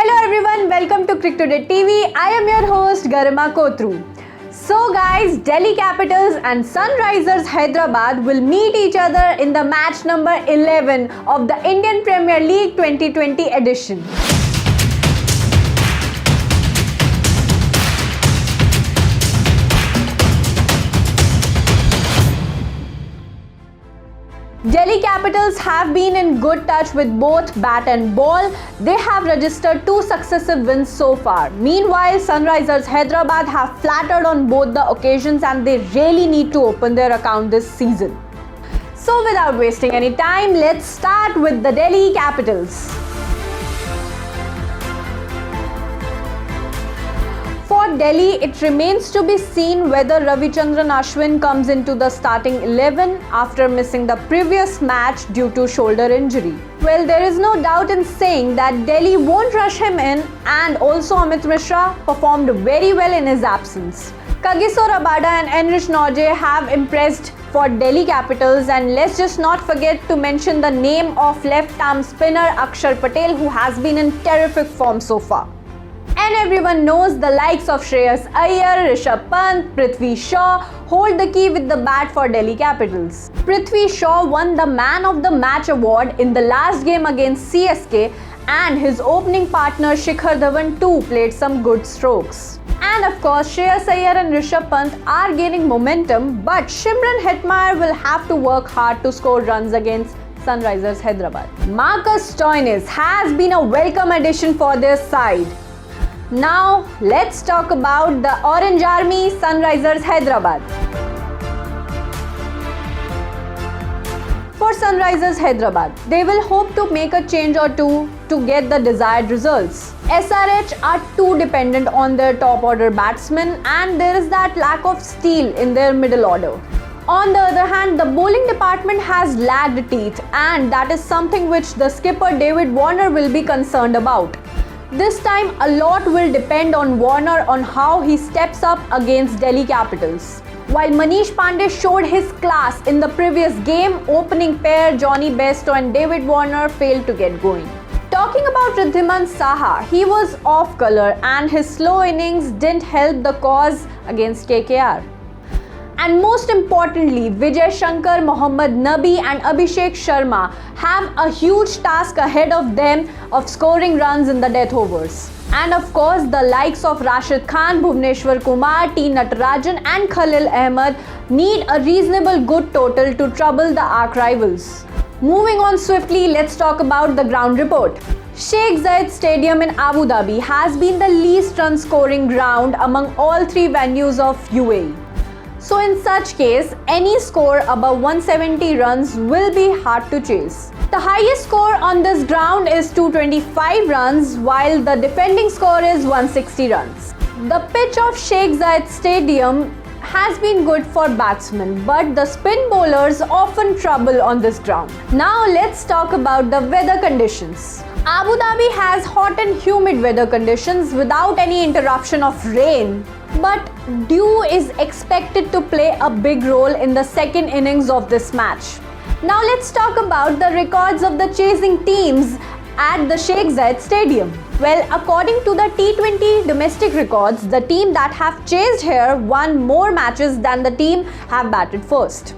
Hello everyone, welcome to Cricket Today TV. I am your host Garima Kotru. So guys, Delhi Capitals and Sunrisers Hyderabad will meet each other in the match number 11 of the Indian Premier League 2020 edition. Delhi Capitals have been in good touch with both bat and ball. They have registered 2 successive wins so far. Meanwhile, Sunrisers Hyderabad have flattered on both the occasions and they really need to open their account this season. So without wasting any time, let's start with the Delhi Capitals. For Delhi, it remains to be seen whether Ravichandran Ashwin comes into the starting 11 after missing the previous match due to shoulder injury. Well, there is no doubt in saying that Delhi won't rush him in, and also Amit Mishra performed very well in his absence. Kagiso Rabada and Enrich Norgay have impressed for Delhi Capitals, and let's just not forget to mention the name of left-arm spinner Akshar Patel, who has been in terrific form so far. And everyone knows the likes of Shreyas Iyer, Rishabh Pant, Prithvi Shaw hold the key with the bat for Delhi Capitals. Prithvi Shaw won the Man of the Match award in the last game against CSK, and his opening partner Shikhar Dhawan too played some good strokes. And of course, Shreyas Iyer and Rishabh Pant are gaining momentum, but Shimron Hetmyer will have to work hard to score runs against Sunrisers Hyderabad. Marcus Stoinis has been a welcome addition for their side. Now, let's talk about the Orange Army Sunrisers Hyderabad. For Sunrisers Hyderabad, they will hope to make a change or two to get the desired results. SRH are too dependent on their top order batsmen, and there is that lack of steel in their middle order. On the other hand, the bowling department has lagged teeth, and that is something which the skipper David Warner will be concerned about. This time, a lot will depend on Warner on how he steps up against Delhi Capitals. While Manish Pandey showed his class in the previous game, opening pair Johnny Bairstow and David Warner failed to get going. Talking about Wriddhiman Saha, he was off colour and his slow innings didn't help the cause against KKR. And most importantly, Vijay Shankar, Mohammad Nabi and Abhishek Sharma have a huge task ahead of them of scoring runs in the death overs. And of course, the likes of Rashid Khan, Bhuvneshwar Kumar, T. Natarajan and Khalil Ahmed need a reasonable good total to trouble the arch rivals. Moving on swiftly, let's talk about the ground report. Sheikh Zayed Stadium in Abu Dhabi has been the least run scoring ground among all 3 venues of UAE. So in such case, any score above 170 runs will be hard to chase. The highest score on this ground is 225 runs, while the defending score is 160 runs. The pitch of Sheikh Zayed Stadium has been good for batsmen, but the spin bowlers often trouble on this ground. Now let's talk about the weather conditions. Abu Dhabi has hot and humid weather conditions without any interruption of rain. But dew is expected to play a big role in the second innings of this match. Now let's talk about the records of the chasing teams at the Sheikh Zayed Stadium. Well, according to the T20 domestic records, the team that have chased here won more matches than the team have batted first.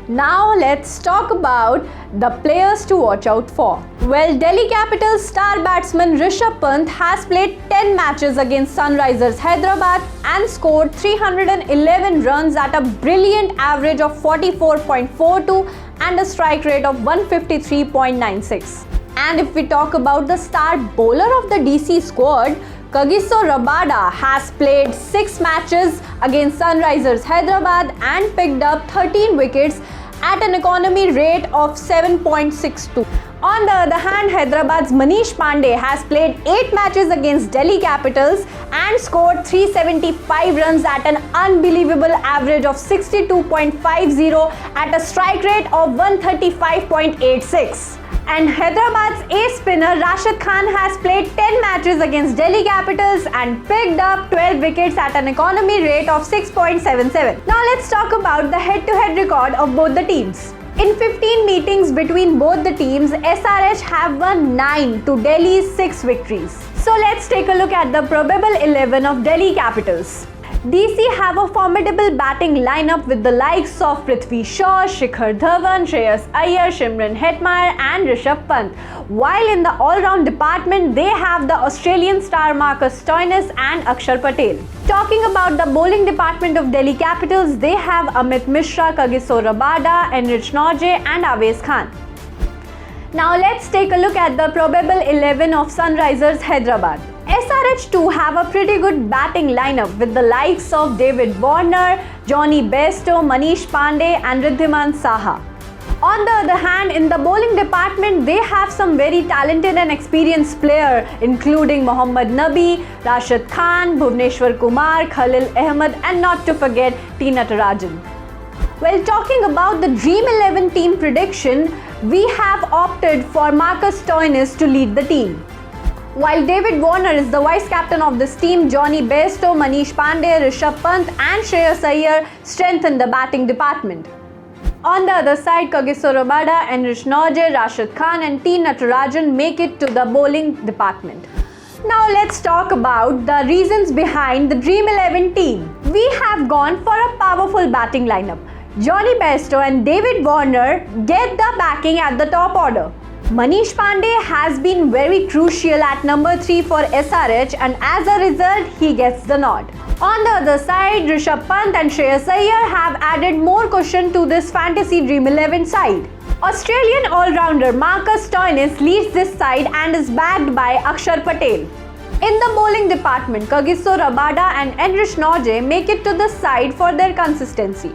Now let's talk about the players to watch out for. Well, Delhi Capitals star batsman Rishabh Pant has played 10 matches against Sunrisers Hyderabad and scored 311 runs at a brilliant average of 44.42 and a strike rate of 153.96. And if we talk about the star bowler of the DC squad, Kagiso Rabada has played 6 matches against Sunrisers Hyderabad and picked up 13 wickets at an economy rate of 7.62. On the other hand, Hyderabad's Manish Pandey has played 8 matches against Delhi Capitals and scored 375 runs at an unbelievable average of 62.50 at a strike rate of 135.86. And Hyderabad's ace spinner Rashid Khan has played 10 matches against Delhi Capitals and picked up 12 wickets at an economy rate of 6.77. Now let's talk about the head-to-head record of both the teams. In 15 meetings between both the teams, SRH have won 9 to Delhi's 6 victories. So let's take a look at the probable 11 of Delhi Capitals. DC have a formidable batting lineup with the likes of Prithvi Shaw, Shikhar Dhawan, Shreyas Iyer, Shimron Hetmyer and Rishabh Pant. While in the all-round department, they have the Australian star Marcus Stoinis and Akshar Patel. Talking about the bowling department of Delhi Capitals, they have Amit Mishra, Kagiso Rabada, Enrich Nortje and Aveez Khan. Now let's take a look at the probable 11 of Sunrisers Hyderabad. SRH2 have a pretty good batting lineup with the likes of David Warner, Johnny Bairstow, Manish Pandey and Wriddhiman Saha. On the other hand, in the bowling department, they have some very talented and experienced players including Mohammad Nabi, Rashid Khan, Bhuvneshwar Kumar, Khalil Ahmed and not to forget T. Natarajan. Well, talking about the Dream 11 team prediction, we have opted for Marcus Stoinis to lead the team. While David Warner is the vice-captain of this team, Johnny Bairstow, Manish Pandey, Rishabh Pant and Shreyas Iyer strengthen the batting department. On the other side, Kagiso Rabada, Enrich Nortje, Rashid Khan and T. Natarajan make it to the bowling department. Now let's talk about the reasons behind the Dream 11 team. We have gone for a powerful batting lineup. Johnny Bairstow and David Warner get the backing at the top order. Manish Pandey has been very crucial at number 3 for SRH and as a result, he gets the nod. On the other side, Rishabh Pant and Shreyas Iyer have added more cushion to this fantasy Dream 11 side. Australian all-rounder Marcus Stoinis leads this side and is backed by Akshar Patel. In the bowling department, Kagiso Rabada and Enrich Nortje make it to the side for their consistency,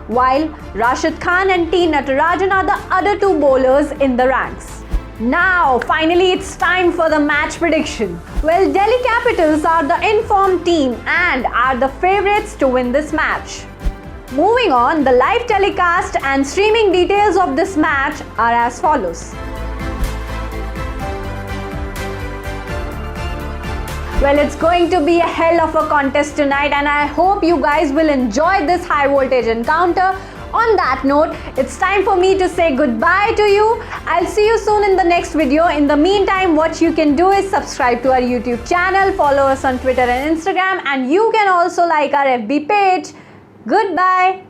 while Rashid Khan and T. Natarajan are the other two bowlers in the ranks. Now, finally, it's time for the match prediction. Well, Delhi Capitals are the informed team and are the favourites to win this match. Moving on, the live telecast and streaming details of this match are as follows. Well, it's going to be a hell of a contest tonight and I hope you guys will enjoy this high voltage encounter. On that note, it's time for me to say goodbye to you. I'll see you soon in the next video. In the meantime, what you can do is subscribe to our YouTube channel, follow us on Twitter and Instagram, and you can also like our FB page. Goodbye.